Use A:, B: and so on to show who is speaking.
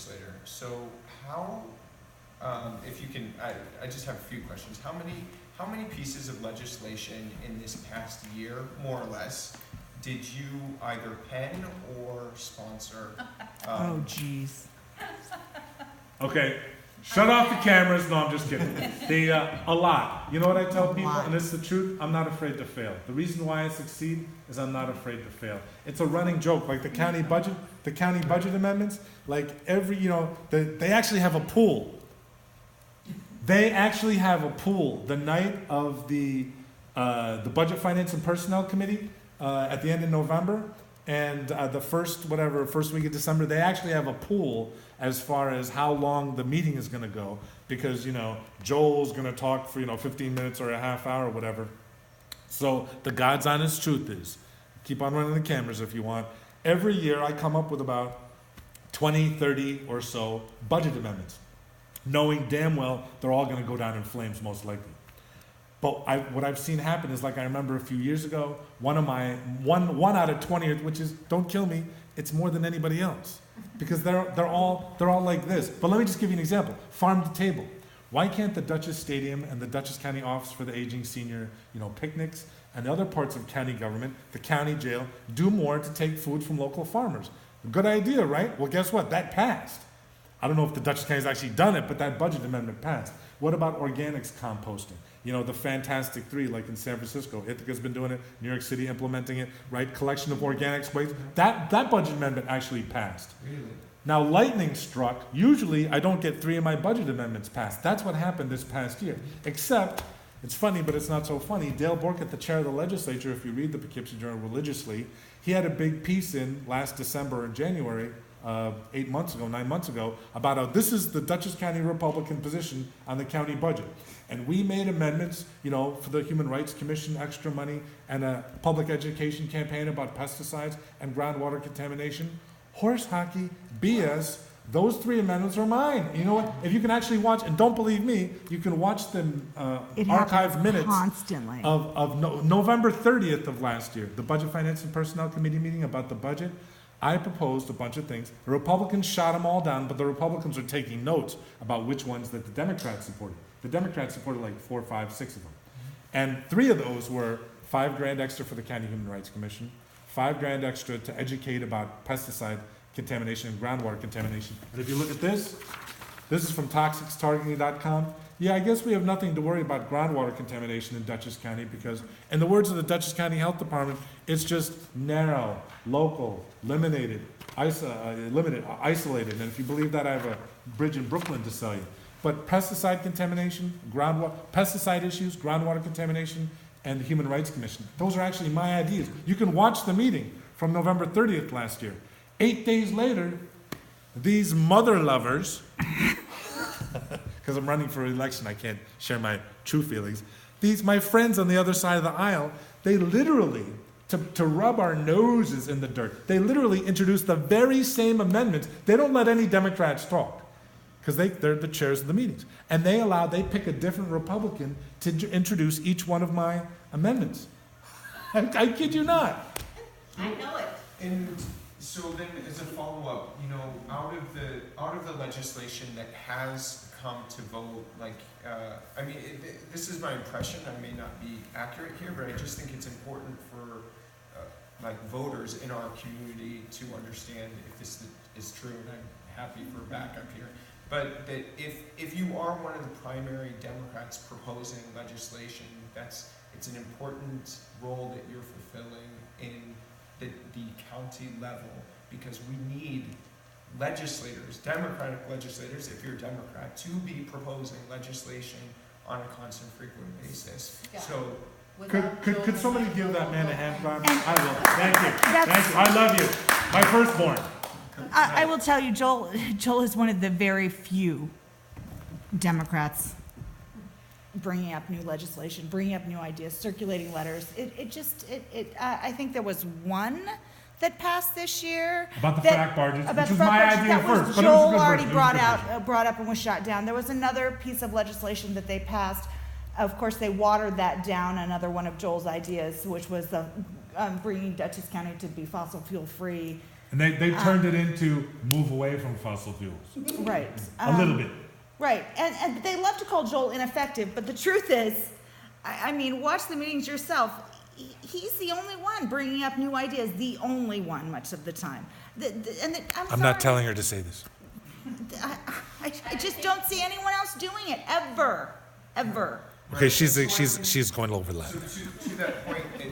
A: legislator. So how, if you can, I just have a few questions. How many pieces of legislation in this past year, more or less, did you either pen or sponsor?
B: Oh, geez.
C: Okay, shut off the cameras. No, I'm just kidding. A lot. You know what I tell people, and it's the truth, I'm not afraid to fail. The reason why I succeed is I'm not afraid to fail. It's a running joke, like the county budget amendments, like they actually have a pool. They actually have a pool the night of the Budget, Finance, and Personnel Committee at the end of November, and the first week of December, they actually have a pool as far as how long the meeting is going to go, because Joel's going to talk for 15 minutes or a half hour or whatever. So the God's honest truth is, keep on running the cameras if you want, every year I come up with about 20, 30 or so budget amendments, knowing damn well they're all going to go down in flames most likely. But what I've seen happen is, like, I remember a few years ago, one out of 20, which is, don't kill me, it's more than anybody else, because they're all like this. But let me just give you an example. Farm to table. Why can't the Dutchess Stadium and the Dutchess County Office for the Aging Senior, picnics, and other parts of county government, the county jail, do more to take food from local farmers? Good idea, right? Well, guess what? That passed. I don't know if the Dutchess County's actually done it, but that budget amendment passed. What about organics composting? The Fantastic Three, like in San Francisco. Ithaca's been doing it, New York City implementing it, right? Collection of organics waste. That budget amendment actually passed.
A: Really?
C: Now, lightning struck. Usually, I don't get 3 of my budget amendments passed. That's what happened this past year. Except, it's funny, but it's not so funny. Dale Borkett, the chair of the legislature, if you read the Poughkeepsie Journal religiously, he had a big piece in last December and January, 9 months ago, about how this is the Dutchess County Republican position on the county budget. And we made amendments, for the Human Rights Commission, extra money, and a public education campaign about pesticides and groundwater contamination. Horse hockey, BS, those 3 amendments are mine. And you know what? If you can actually watch, and don't believe me, you can watch them archived minutes
B: constantly
C: of November 30th of last year, the Budget, Finance, and Personnel Committee meeting about the budget. I proposed a bunch of things. The Republicans shot them all down, but the Republicans are taking notes about which ones that the Democrats supported. The Democrats supported like 4, 5, 6 of them. And 3 of those were $5,000 extra for the County Human Rights Commission, $5,000 extra to educate about pesticide contamination and groundwater contamination. And if you look at this is from toxicstargeting.com. Yeah, I guess we have nothing to worry about groundwater contamination in Dutchess County because, in the words of the Dutchess County Health Department, it's just narrow, local, limited, isolated. And if you believe that, I have a bridge in Brooklyn to sell you. But pesticide contamination, pesticide issues, groundwater contamination, and the Human Rights Commission, those are actually my ideas. You can watch the meeting from November 30th last year. 8 days later, these mother lovers, because I'm running for election, I can't share my true feelings. My friends on the other side of the aisle, they literally, to rub our noses in the dirt, they literally introduced the very same amendments. They don't let any Democrats talk, because they're the chairs of the meetings. And they pick a different Republican to introduce each one of my amendments. I kid you not.
D: I know it.
A: And so then, as a follow-up, out of the legislation that has come to vote, this is my impression. I may not be accurate here, but I just think it's important for voters in our community to understand if this is true. And I'm happy for backup here. But that if you are one of the primary Democrats proposing legislation, it's an important role that you're fulfilling in the county level, because we need legislators, Democratic legislators, if you're a Democrat, to be proposing legislation on a constant, frequent basis.
D: Yeah.
A: So,
C: could somebody give that man a hand clap? I will. Thank you. I love you. My firstborn.
B: I will tell you, Joel is one of the very few Democrats bringing up new legislation, bringing up new ideas, circulating letters. I think there was one that passed this year.
C: About the frack barges, which was my idea
B: that
C: first.
B: Was
C: but
B: Joel
C: it was a good
B: already
C: version.
B: brought up and was shot down. There was another piece of legislation that they passed. Of course, they watered that down. Another one of Joel's ideas, which was the bringing Dutchess County to be fossil fuel free
C: And they turned it into move away from fossil fuels.
B: Right.
C: A little bit.
B: Right, and they love to call Joel ineffective, but the truth is, I mean, watch the meetings yourself. He's the only one bringing up new ideas, the only one much of the time.
D: I'm not telling her to say this.
B: I just don't see anyone else doing it, ever.
D: Okay, she's going over that.
A: So to that point,